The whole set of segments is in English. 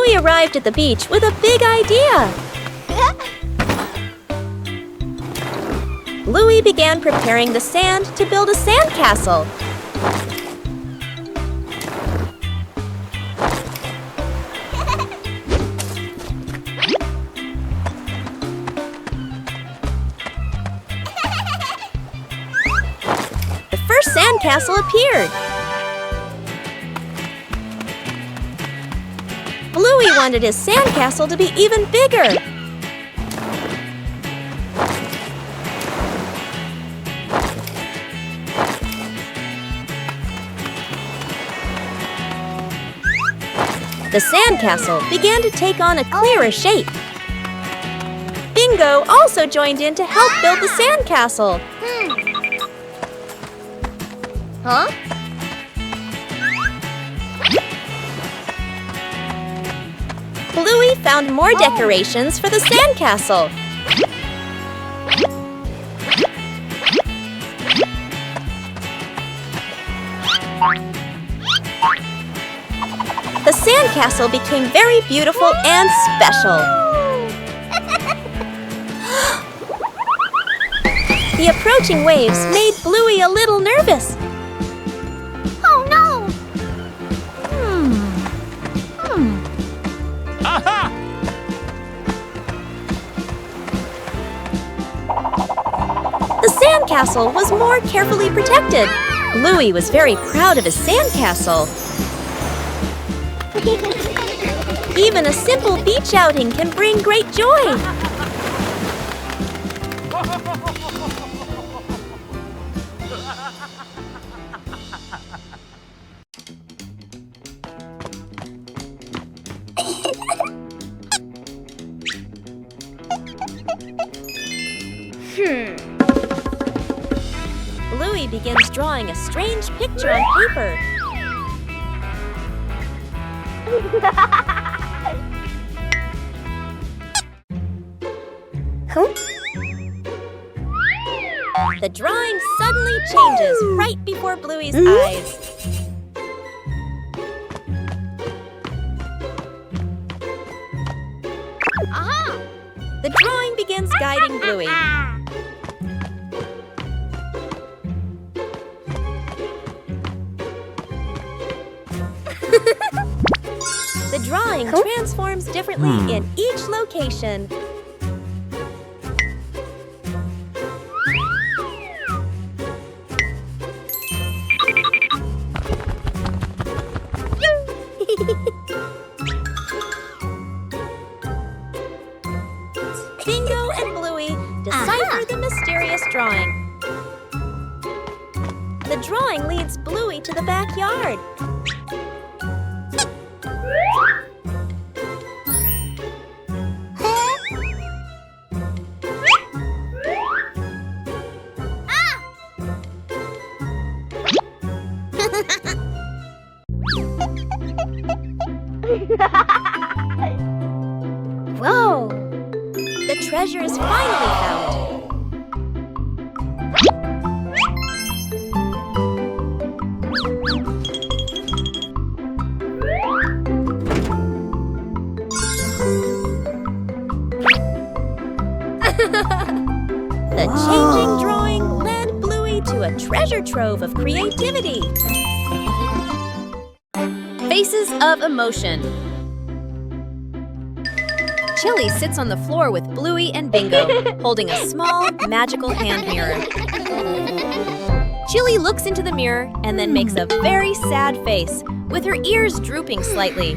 Bluey arrived at the beach with a big idea. Bluey began preparing the sand to build a sandcastle. The first sandcastle appeared. Bluey wanted his sandcastle to be even bigger. The sandcastle began to take on a clearer shape. Bingo also joined in to help build the sandcastle. Huh? Bluey found more decorations for the sandcastle. The sandcastle became very beautiful and special. The approaching waves made Bluey a little nervous. Oh no! The sandcastle was more carefully protected. Bluey was very proud of his sandcastle. Even a simple beach outing can bring great joy. Bluey begins drawing a strange picture on paper. The drawing suddenly changes right before Bluey's eyes. Aha! The drawing begins guiding Bluey. The drawing transforms differently in each location. Bingo and Bluey decipher the mysterious drawing. The drawing leads Bluey to the backyard. Whoa! The treasure is finally found. The changing drawing led Bluey to a treasure trove of creativity. Faces of emotion. Chilli sits on the floor with Bluey and Bingo, holding a small, magical hand mirror. Chilli looks into the mirror and then makes a very sad face, with her ears drooping slightly.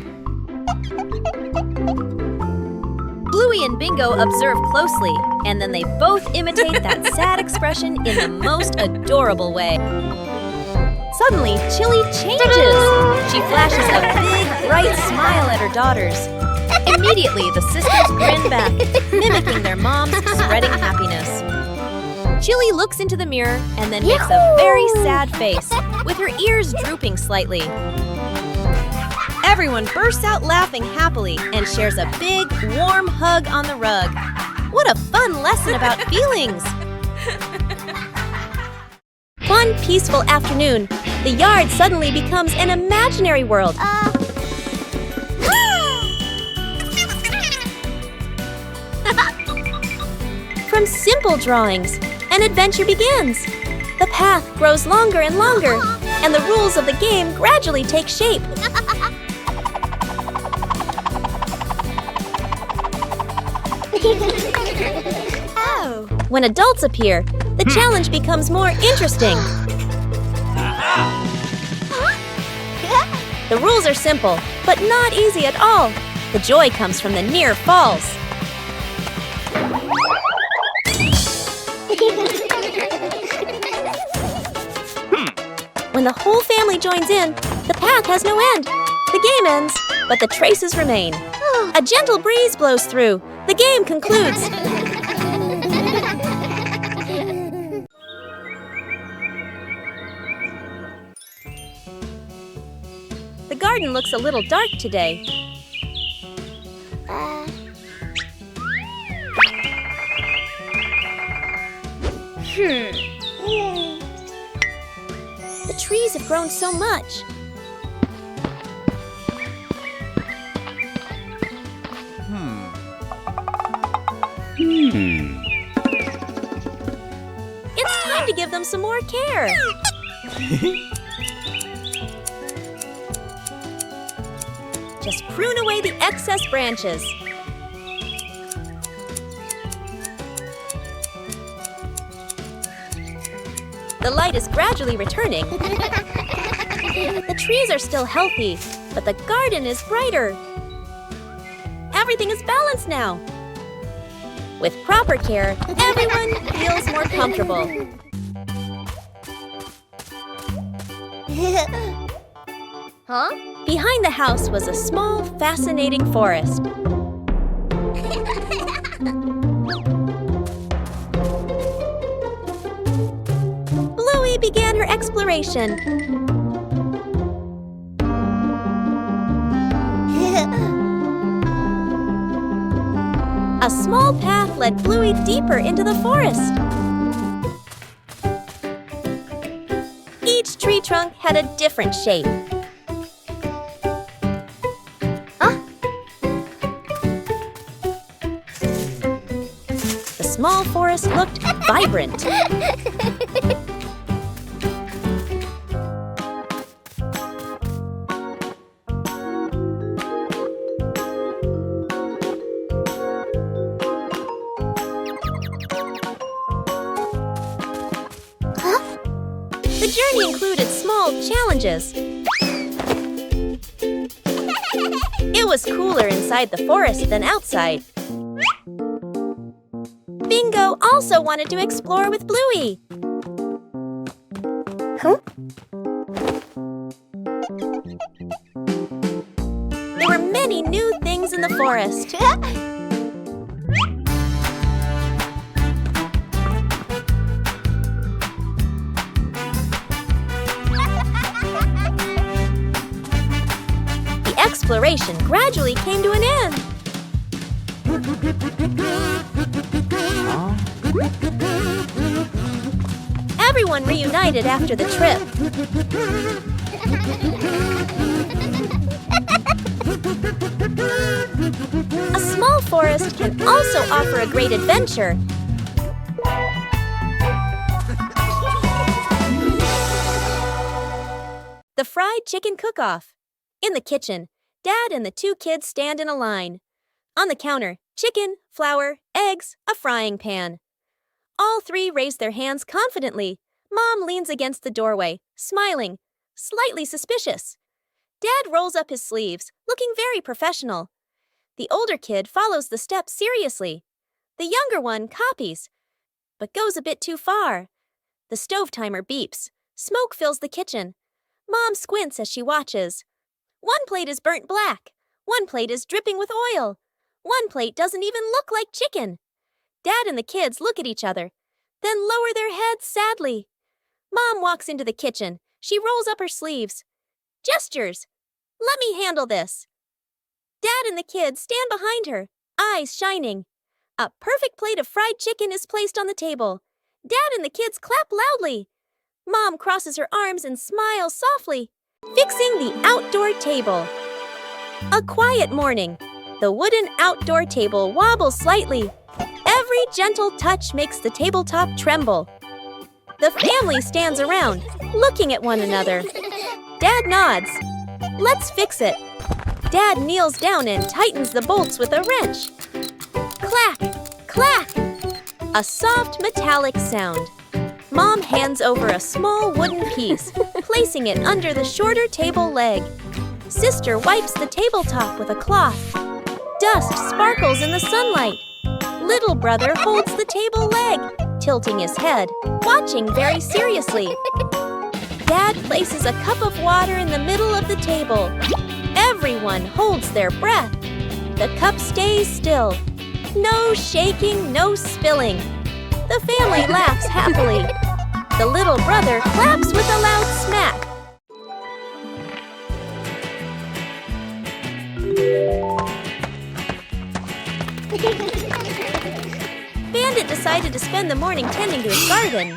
Bluey and Bingo observe closely, and then they both imitate that sad expression in the most adorable way. Suddenly, Chilli changes. She flashes a big, bright smile at her daughters. Immediately, the sisters grin back, mimicking their mom's spreading happiness. Chilli looks into the mirror and then makes a very sad face, with her ears drooping slightly. Everyone bursts out laughing happily and shares a big, warm hug on the rug. What a fun lesson about feelings! One peaceful afternoon, the yard suddenly becomes an imaginary world. from simple drawings. An adventure begins. The path grows longer and longer, and the rules of the game gradually take shape. Oh. When adults appear, the challenge becomes more interesting. The rules are simple, but not easy at all. The joy comes from the near falls. When the whole family joins in, the path has no end. The game ends, but the traces remain. A gentle breeze blows through. The game concludes. The garden looks a little dark today. The trees have grown so much. It's time to give them some more care. Just prune away the excess branches. The light is gradually returning. The trees are still healthy, but the garden is brighter. Everything is balanced now. With proper care, everyone feels more comfortable. Huh? Behind the house was a small, fascinating forest. Bluey began her exploration. A small path led Bluey deeper into the forest. Each tree trunk had a different shape. The small forest looked vibrant. The journey included small challenges. It was cooler inside the forest than outside. Bingo also wanted to explore with Bluey. Huh? There were many new things in the forest. The exploration gradually came to an end. Everyone reunited after the trip. A small forest can also offer a great adventure. The fried chicken cook-off. In the kitchen, Dad and the two kids stand in a line. On the counter, chicken, flour, eggs, a frying pan. All three raise their hands confidently. Mom leans against the doorway, smiling, slightly suspicious. Dad rolls up his sleeves, looking very professional. The older kid follows the steps seriously. The younger one copies, but goes a bit too far. The stove timer beeps. Smoke fills the kitchen. Mom squints as she watches. One plate is burnt black. One plate is dripping with oil. One plate doesn't even look like chicken. Dad and the kids look at each other, then lower their heads sadly. Mom walks into the kitchen. She rolls up her sleeves. Gestures. Let me handle this. Dad and the kids stand behind her, eyes shining. A perfect plate of fried chicken is placed on the table. Dad and the kids clap loudly. Mom crosses her arms and smiles softly, fixing the outdoor table. A quiet morning. The wooden outdoor table wobbles slightly. Every gentle touch makes the tabletop tremble. The family stands around, looking at one another. Dad nods. Let's fix it. Dad kneels down and tightens the bolts with a wrench. Clack, clack. A soft metallic sound. Mom hands over a small wooden piece, placing it under the shorter table leg. Sister wipes the tabletop with a cloth. Dust sparkles in the sunlight. Little brother holds the table leg, tilting his head, watching very seriously. Dad places a cup of water in the middle of the table. Everyone holds their breath. The cup stays still. No shaking, no spilling. The family laughs happily. The little brother claps with a loud smack. Bandit decided to spend the morning tending to his garden.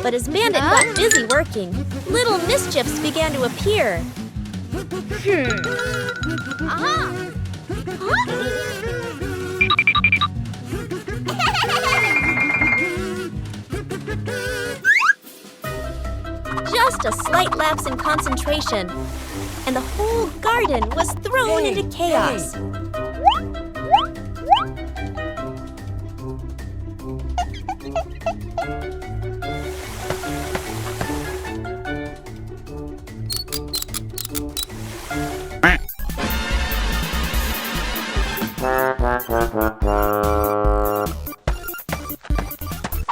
But as Bandit got busy working, little mischiefs began to appear. Just a slight lapse in concentration, and the whole garden was thrown into chaos.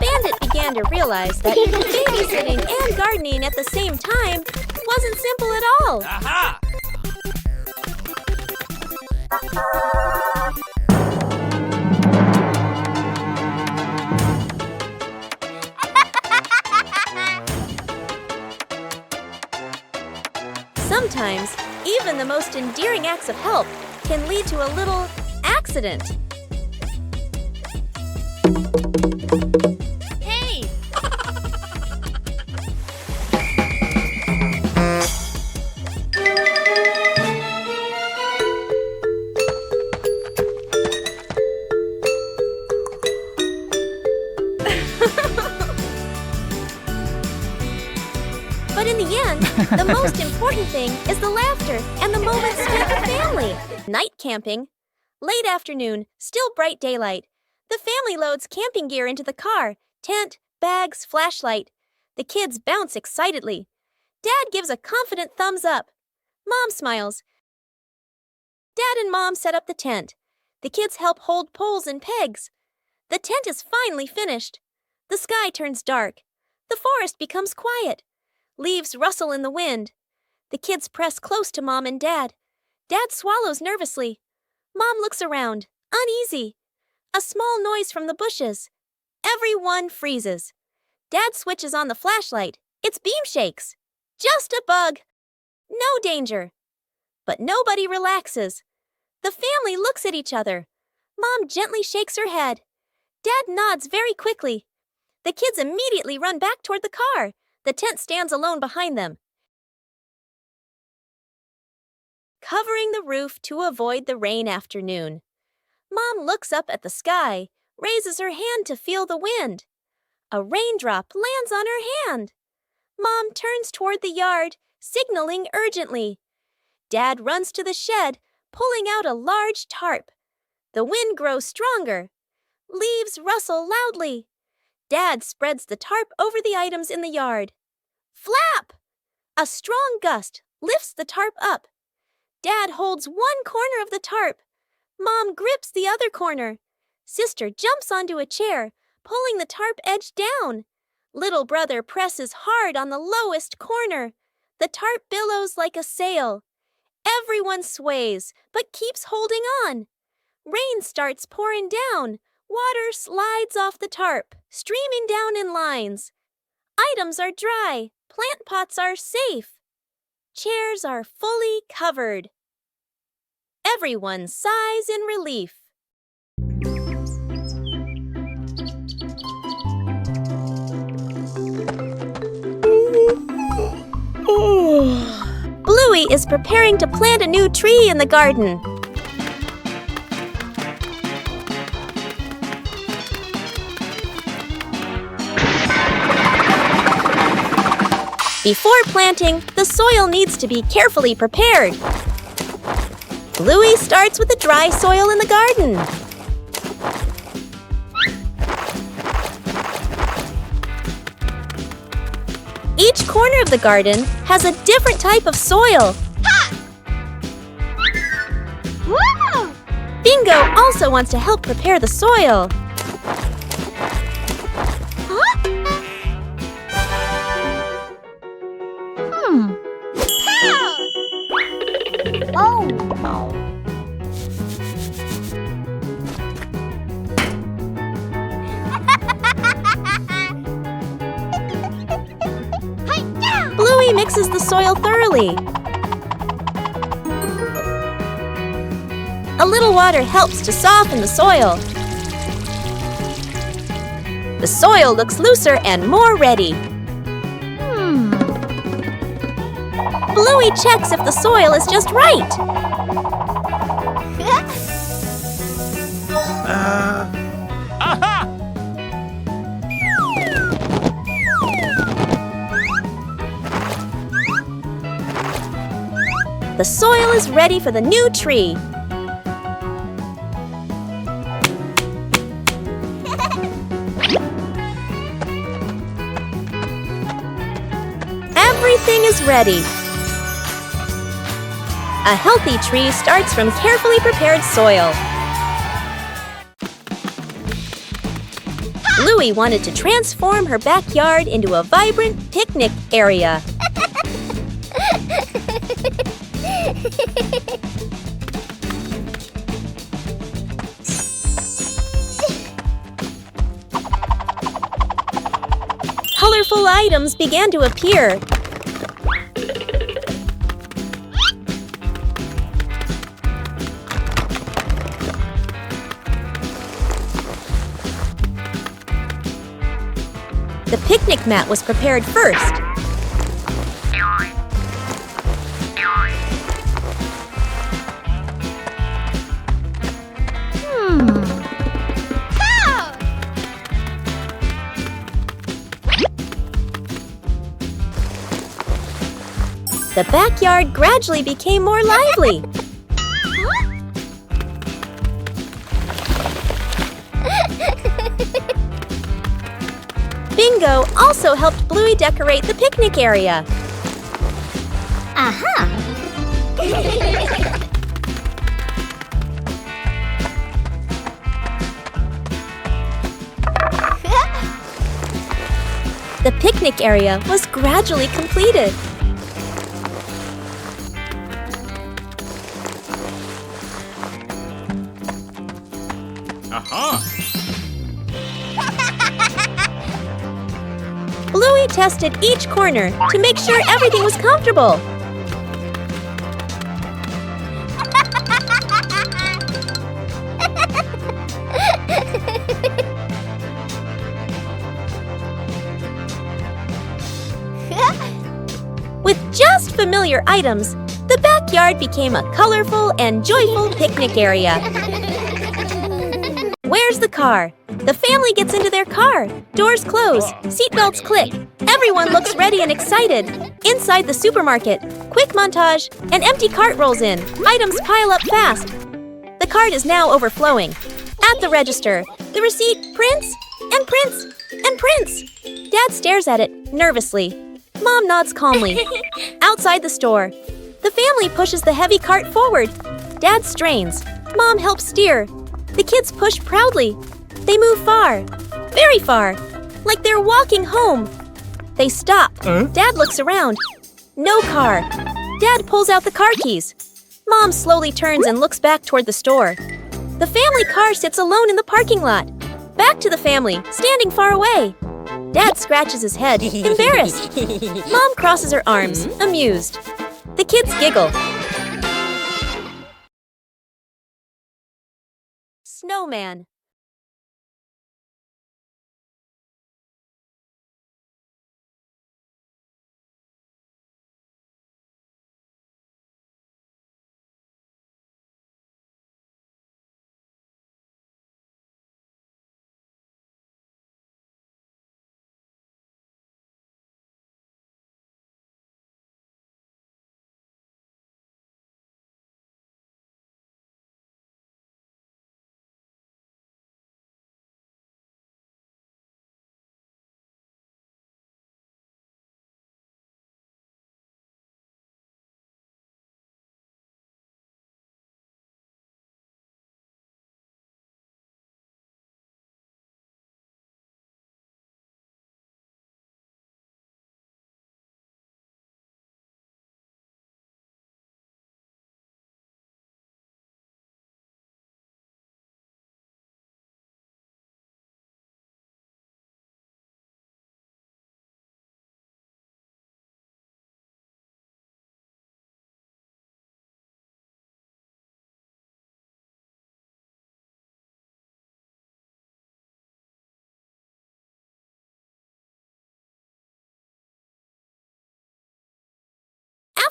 Bandit began to realize that babysitting and gardening at the same time wasn't simple at all. Aha! Sometimes, even the most endearing acts of help can lead to a little accident. Hey! But in the end, the most important thing is the laughter and the moments spent with family. Night camping. Late afternoon, still bright daylight. The family loads camping gear into the car. Tent, bags, flashlight. The kids bounce excitedly. Dad gives a confident thumbs up. Mom smiles. Dad and Mom set up the tent. The kids help hold poles and pegs. The tent is finally finished. The sky turns dark. The forest becomes quiet. Leaves rustle in the wind. The kids press close to Mom and Dad. Dad swallows nervously. Mom looks around, uneasy. A small noise from the bushes. Everyone freezes. Dad switches on the flashlight. Its beam shakes. Just a bug. No danger. But nobody relaxes. The family looks at each other. Mom gently shakes her head. Dad nods very quickly. The kids immediately run back toward the car. The tent stands alone behind them, covering the roof to avoid the rain afternoon. Mom looks up at the sky, raises her hand to feel the wind. A raindrop lands on her hand. Mom turns toward the yard, signaling urgently. Dad runs to the shed, pulling out a large tarp. The wind grows stronger. Leaves rustle loudly. Dad spreads the tarp over the items in the yard. Flap! A strong gust lifts the tarp up. Dad holds one corner of the tarp. Mom grips the other corner. Sister jumps onto a chair, pulling the tarp edge down. Little brother presses hard on the lowest corner. The tarp billows like a sail. Everyone sways, but keeps holding on. Rain starts pouring down. Water slides off the tarp, streaming down in lines. Items are dry. Plant pots are safe. Chairs are fully covered. Everyone sighs in relief. Bluey is preparing to plant a new tree in the garden. Before planting, the soil needs to be carefully prepared. Bluey starts with the dry soil in the garden. Each corner of the garden has a different type of soil. Whoa! Bingo also wants to help prepare the soil. Oh! Bluey mixes the soil thoroughly. A little water helps to soften the soil. The soil looks looser and more ready. Bluey checks if the soil is just right. The soil is ready for the new tree. Everything is ready. A healthy tree starts from carefully prepared soil. Bluey wanted to transform her backyard into a vibrant picnic area. Colorful items began to appear. The picnic mat was prepared first. The backyard gradually became more lively. Bingo also helped Bluey decorate the picnic area. The picnic area was gradually completed. Bluey tested each corner to make sure everything was comfortable. With just familiar items, the backyard became a colorful and joyful picnic area. Where's the car? The family gets into their car. Doors close. Seatbelts click. Everyone looks ready and excited. Inside the supermarket, quick montage, an empty cart rolls in. Items pile up fast. The cart is now overflowing. At the register, the receipt prints and prints and prints. Dad stares at it nervously. Mom nods calmly. Outside the store, the family pushes the heavy cart forward. Dad strains. Mom helps steer. The kids push proudly. They move far, very far, like they're walking home. They stop. Dad looks around. No car. Dad pulls out the car keys. Mom slowly turns and looks back toward the store. The family car sits alone in the parking lot. Back to the family, standing far away. Dad scratches his head, embarrassed. Mom crosses her arms, amused. The kids giggle. Snowman.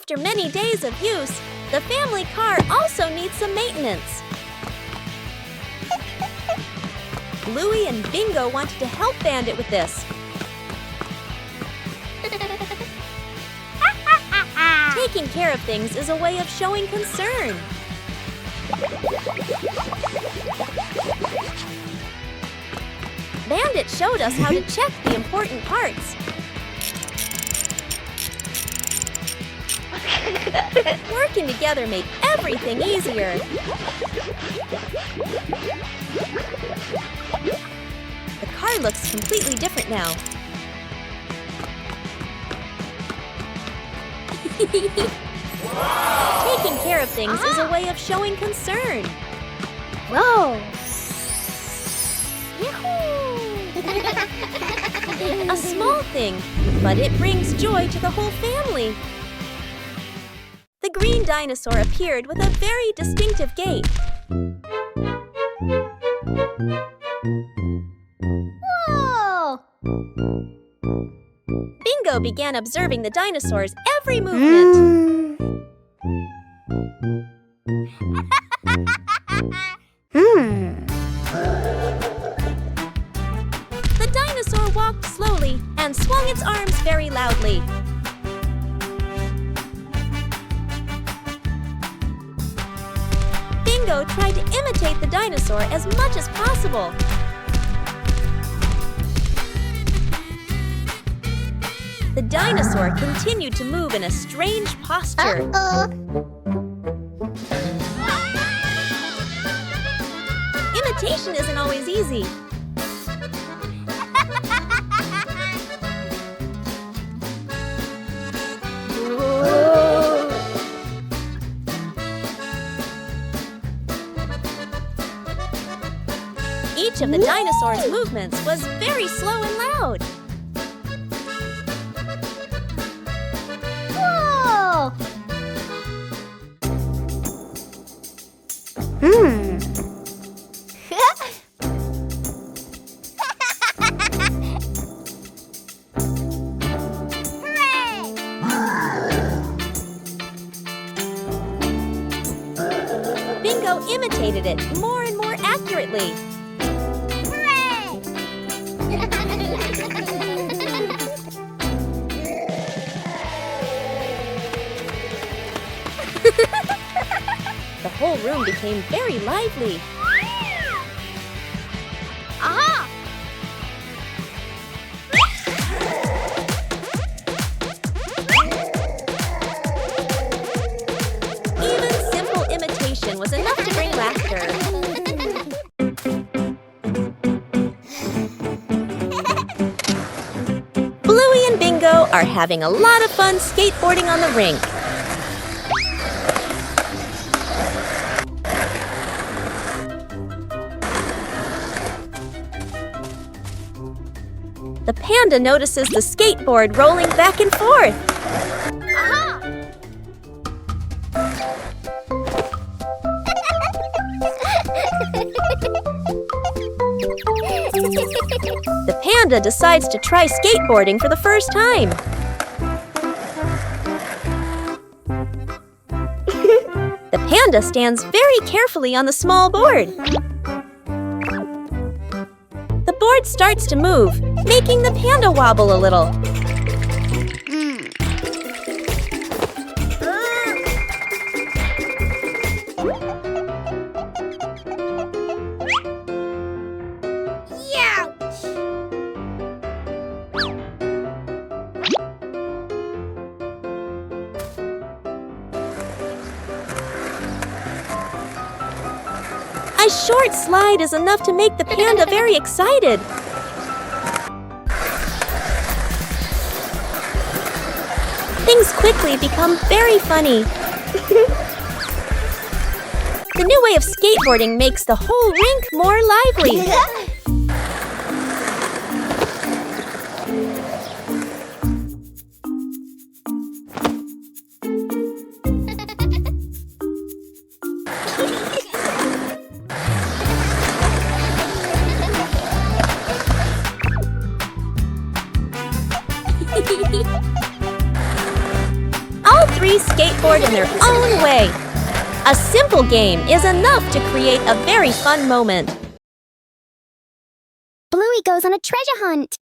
After many days of use, the family car also needs some maintenance. Bluey and Bingo wanted to help Bandit with this. Taking care of things is a way of showing concern. Bandit showed us how to check the important parts. Working together made everything easier. The car looks completely different now. Taking care of things is a way of showing concern. Whoa! A small thing, but it brings joy to the whole family. The green dinosaur appeared with a very distinctive gait. Whoa! Bingo began observing the dinosaur's every movement. The dinosaur walked slowly and swung its arms very loudly. Bingo tried to imitate the dinosaur as much as possible. The dinosaur continued to move in a strange posture. Imitation isn't always easy. Each of the dinosaur's movements was very slow and loud. Whoa! Bingo imitated it more and more accurately. The whole room became very lively. Aha! Even simple imitation was enough to bring laughter. Bluey and Bingo are having a lot of fun skateboarding on the rink. The panda notices the skateboard rolling back and forth. Aha! The panda decides to try skateboarding for the first time. The panda stands very carefully on the small board. The board starts to move, making the panda wobble a little. A short slide is enough to make the panda very excited. Things quickly become very funny. The new way of skateboarding makes the whole rink more lively. All three skateboard in their own way. A simple game is enough to create a very fun moment. Bluey goes on a treasure hunt.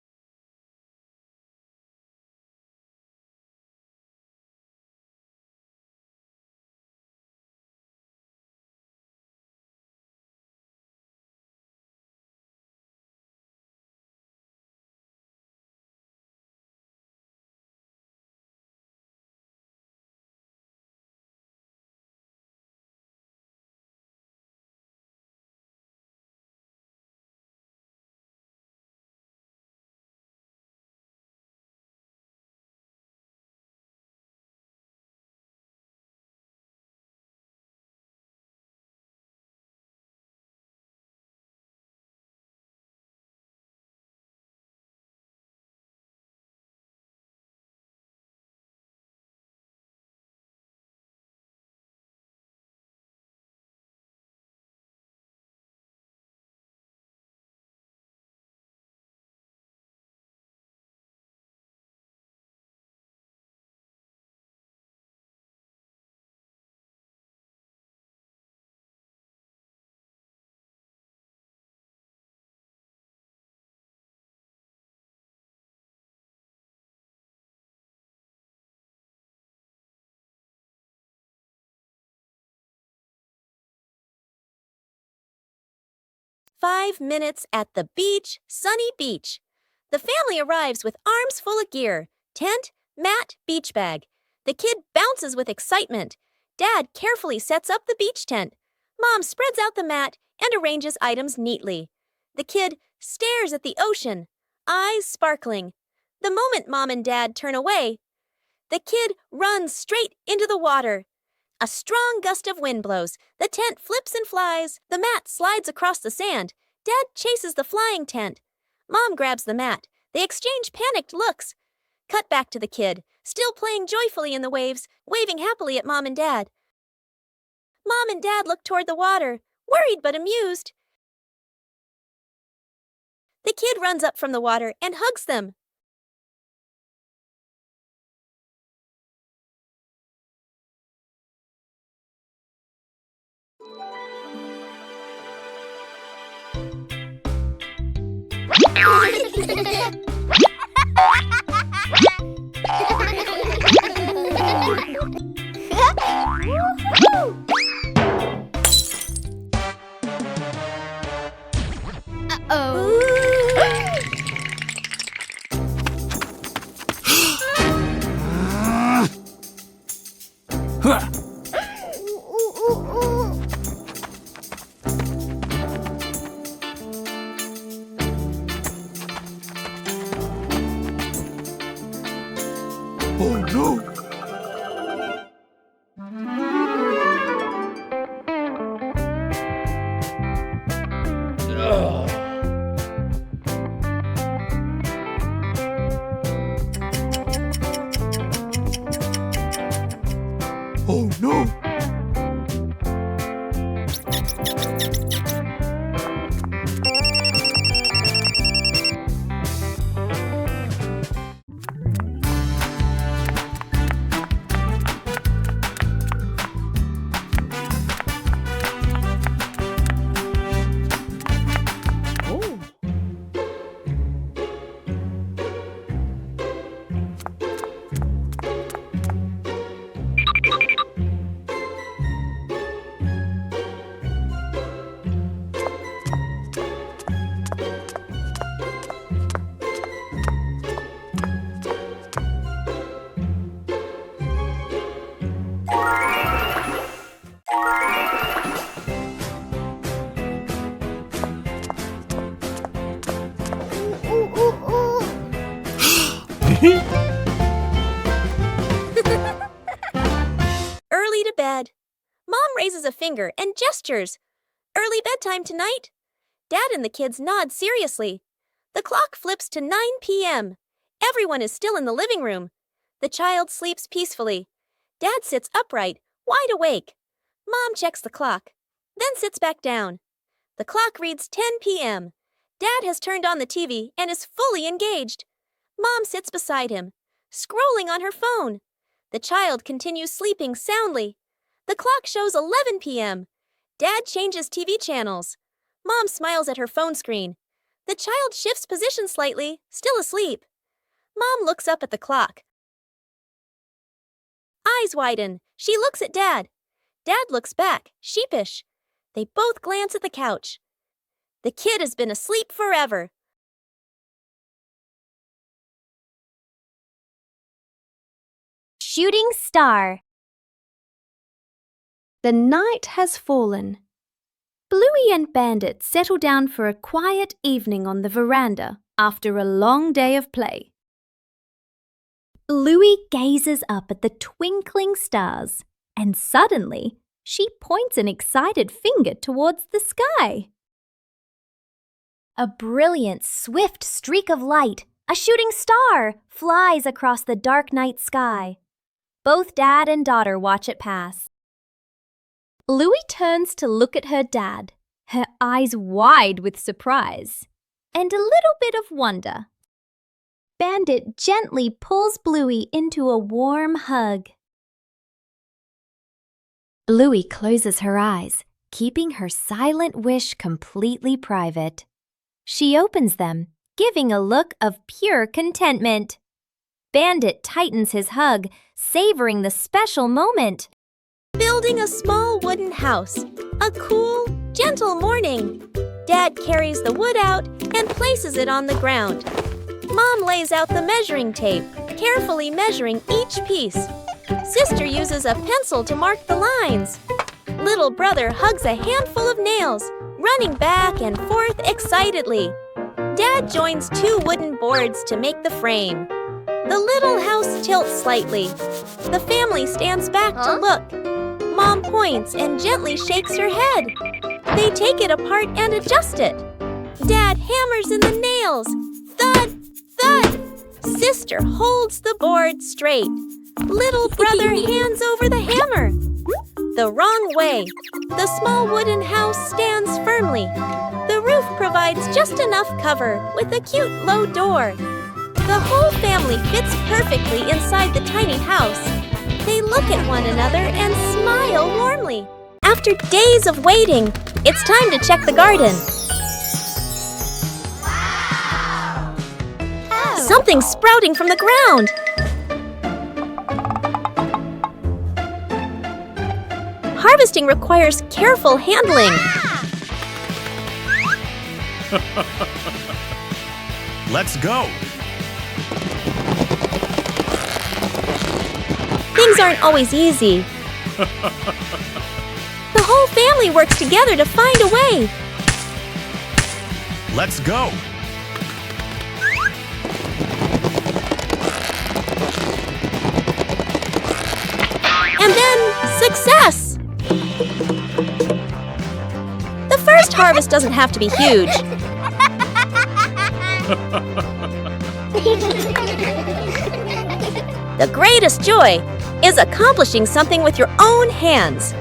"5 minutes at the beach, sunny beach. The family arrives with arms full of gear. Tent, mat, beach bag. The kid bounces with excitement. Dad carefully sets up the beach tent. Mom spreads out the mat and arranges items neatly. The kid stares at the ocean, eyes sparkling. The moment Mom and Dad turn away, the kid runs straight into the water. A strong gust of wind blows. The tent flips and flies. The mat slides across the sand. Dad chases the flying tent. Mom grabs the mat. They exchange panicked looks. Cut back to the kid, still playing joyfully in the waves, waving happily at Mom and Dad. Mom and Dad look toward the water, worried but amused. The kid runs up from the water and hugs them. Oh no! Oh no! Early to bed. Mom raises a finger and gestures. Early bedtime tonight. Dad and the kids nod seriously. The clock flips to 9 p.m. Everyone is still in the living room. The child sleeps peacefully. Dad sits upright, wide awake. Mom checks the clock, then sits back down. The clock reads 10 p.m. Dad has turned on the TV and is fully engaged. Mom sits beside him, scrolling on her phone. The child continues sleeping soundly. The clock shows 11 p.m. Dad changes TV channels. Mom smiles at her phone screen. The child shifts position slightly, still asleep. Mom looks up at the clock. Eyes widen. She looks at Dad. Dad looks back, sheepish. They both glance at the couch. The kid has been asleep forever. Shooting star. The night has fallen. Bluey and Bandit settle down for a quiet evening on the veranda after a long day of play. Bluey gazes up at the twinkling stars, and suddenly she points an excited finger towards the sky. A brilliant, swift streak of light, a shooting star, flies across the dark night sky. Both dad and daughter watch it pass. Bluey turns to look at her dad, her eyes wide with surprise and a little bit of wonder. Bandit gently pulls Bluey into a warm hug. Bluey closes her eyes, keeping her silent wish completely private. She opens them, giving a look of pure contentment. Bandit tightens his hug, savoring the special moment. Building a small wooden house. A cool, gentle morning. Dad carries the wood out and places it on the ground. Mom lays out the measuring tape, carefully measuring each piece. Sister uses a pencil to mark the lines. Little brother hugs a handful of nails, running back and forth excitedly. Dad joins two wooden boards to make the frame. The little house tilts slightly. The family stands back to look. Mom points and gently shakes her head. They take it apart and adjust it. Dad hammers in the nails. Thud, thud. Sister holds the board straight. Little brother hands over the hammer. The wrong way. The small wooden house stands firmly. The roof provides just enough cover with a cute low door. The whole family fits perfectly inside the tiny house. They look at one another and smile warmly. After days of waiting, it's time to check the garden. Wow! Oh. Something's sprouting from the ground. Harvesting requires careful handling. Let's go. Things aren't always easy. The whole family works together to find a way. Let's go. And then, success! The first harvest doesn't have to be huge. The greatest joy is accomplishing something with your own hands.